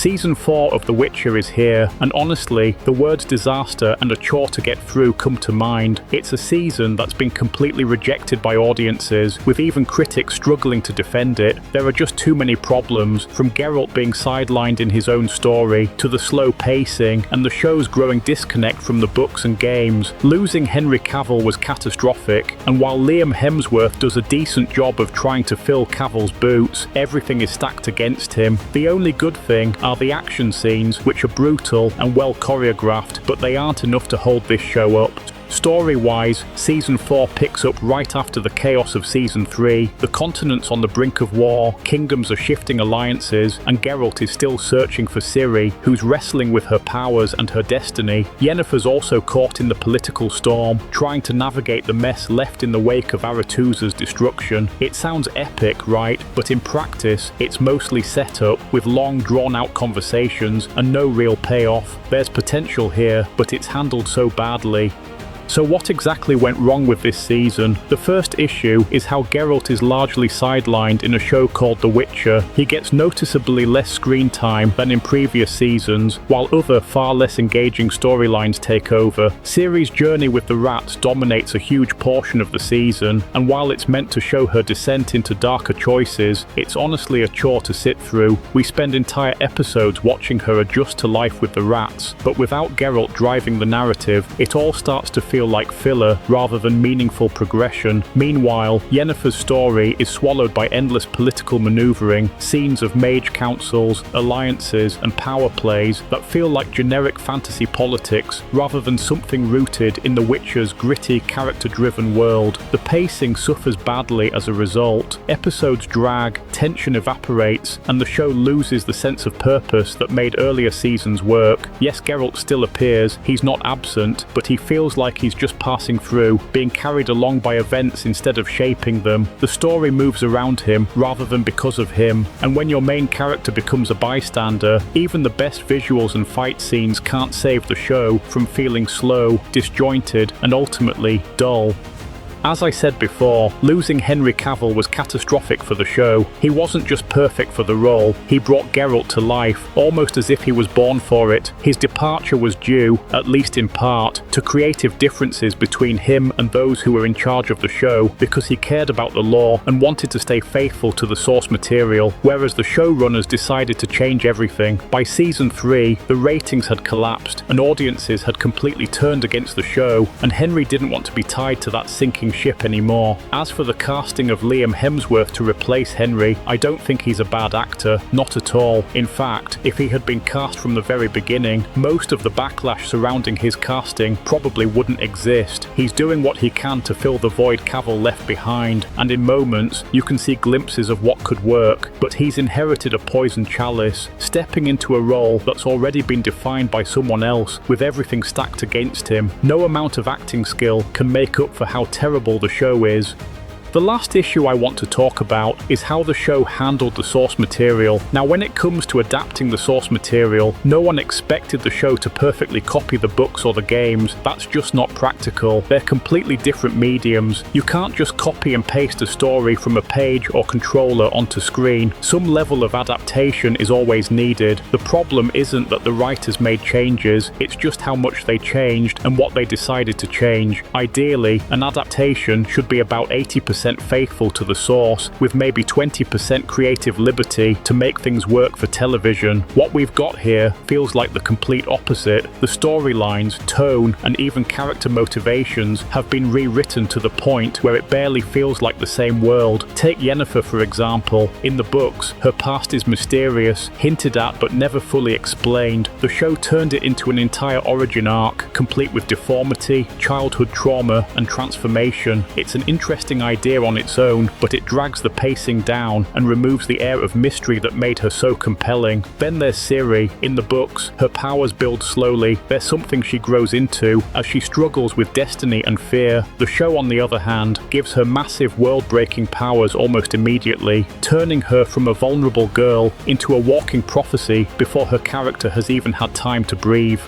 Season 4 of The Witcher is here, and honestly, the words disaster and a chore to get through come to mind. It's a season that's been completely rejected by audiences, with even critics struggling to defend it. There are just too many problems, from Geralt being sidelined in his own story, to the slow pacing, and the show's growing disconnect from the books and games. Losing Henry Cavill was catastrophic, and while Liam Hemsworth does a decent job of trying to fill Cavill's boots, everything is stacked against him. The only good thing are the action scenes, which are brutal and well choreographed, but they aren't enough to hold this show up. Story-wise, Season 4 picks up right after the chaos of Season 3. The continent's on the brink of war, kingdoms are shifting alliances, and Geralt is still searching for Ciri, who's wrestling with her powers and her destiny. Yennefer's also caught in the political storm, trying to navigate the mess left in the wake of Aretuza's destruction. It sounds epic, right? But in practice, it's mostly set up, with long, drawn-out conversations and no real payoff. There's potential here, but it's handled so badly. So what exactly went wrong with this season? The first issue is how Geralt is largely sidelined in a show called The Witcher. He gets noticeably less screen time than in previous seasons, while other far less engaging storylines take over. Ciri's journey with the rats dominates a huge portion of the season, and while it's meant to show her descent into darker choices, it's honestly a chore to sit through. We spend entire episodes watching her adjust to life with the rats, but without Geralt driving the narrative, it all starts to feel like filler rather than meaningful progression. Meanwhile, Yennefer's story is swallowed by endless political maneuvering, scenes of mage councils, alliances, and power plays that feel like generic fantasy politics rather than something rooted in The Witcher's gritty, character-driven world. The pacing suffers badly as a result. Episodes drag, tension evaporates, and the show loses the sense of purpose that made earlier seasons work. Yes, Geralt still appears, he's not absent, but he feels like he's just passing through, being carried along by events instead of shaping them. The story moves around him rather than because of him, and when your main character becomes a bystander, even the best visuals and fight scenes can't save the show from feeling slow, disjointed, and ultimately dull. As I said before, losing Henry Cavill was catastrophic for the show. He wasn't just perfect for the role, he brought Geralt to life, almost as if he was born for it. His departure was due, at least in part, to creative differences between him and those who were in charge of the show, because he cared about the lore and wanted to stay faithful to the source material, whereas the showrunners decided to change everything. By Season 3, the ratings had collapsed, and audiences had completely turned against the show, and Henry didn't want to be tied to that sinking ship anymore. As for the casting of Liam Hemsworth to replace Henry, I don't think he's a bad actor, not at all. In fact, if he had been cast from the very beginning, most of the backlash surrounding his casting probably wouldn't exist. He's doing what he can to fill the void Cavill left behind, and in moments, you can see glimpses of what could work, but he's inherited a poisoned chalice, stepping into a role that's already been defined by someone else, with everything stacked against him. No amount of acting skill can make up for how terrible the show is. The last issue I want to talk about is how the show handled the source material. Now, when it comes to adapting the source material, no one expected the show to perfectly copy the books or the games. That's just not practical. They're completely different mediums. You can't just copy and paste a story from a page or controller onto screen. Some level of adaptation is always needed. The problem isn't that the writers made changes, it's just how much they changed and what they decided to change. Ideally, an adaptation should be about 80% faithful to the source, with maybe 20% creative liberty to make things work for television. What we've got here feels like the complete opposite. The storylines, tone, and even character motivations have been rewritten to the point where it barely feels like the same world. Take Yennefer, for example. In the books, her past is mysterious, hinted at but never fully explained. The show turned it into an entire origin arc, complete with deformity, childhood trauma, and transformation. It's an interesting idea on its own, but it drags the pacing down and removes the air of mystery that made her so compelling. Then there's Ciri. In the books, her powers build slowly. There's something she grows into as she struggles with destiny and fear. The show, on the other hand, gives her massive world-breaking powers almost immediately, turning her from a vulnerable girl into a walking prophecy before her character has even had time to breathe.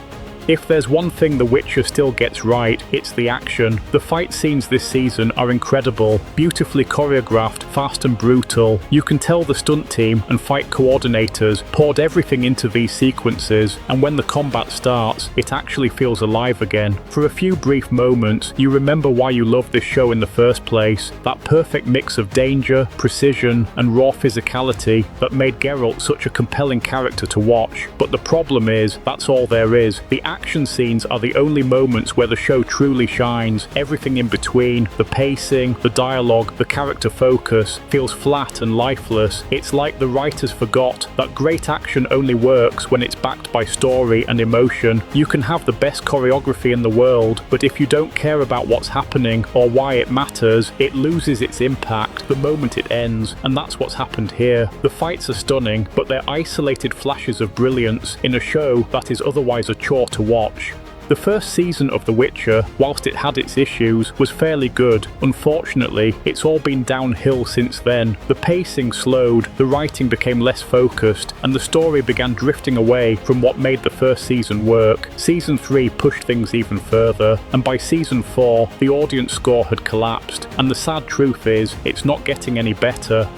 If there's one thing The Witcher still gets right, it's the action. The fight scenes this season are incredible, beautifully choreographed, fast and brutal. You can tell the stunt team and fight coordinators poured everything into these sequences, and when the combat starts, it actually feels alive again. For a few brief moments, you remember why you loved this show in the first place, that perfect mix of danger, precision, and raw physicality that made Geralt such a compelling character to watch. But the problem is, that's all there is. The action scenes are the only moments where the show truly shines. Everything in between, the pacing, the dialogue, the character focus, feels flat and lifeless. It's like the writers forgot that great action only works when it's backed by story and emotion. You can have the best choreography in the world, but if you don't care about what's happening or why it matters, it loses its impact the moment it ends, and that's what's happened here. The fights are stunning, but they're isolated flashes of brilliance in a show that is otherwise a chore to watch. The first season of The Witcher, whilst it had its issues, was fairly good. Unfortunately, it's all been downhill since then. The pacing slowed, the writing became less focused, and the story began drifting away from what made the first season work. Season 3 pushed things even further, and by season 4, the audience score had collapsed, and the sad truth is, it's not getting any better.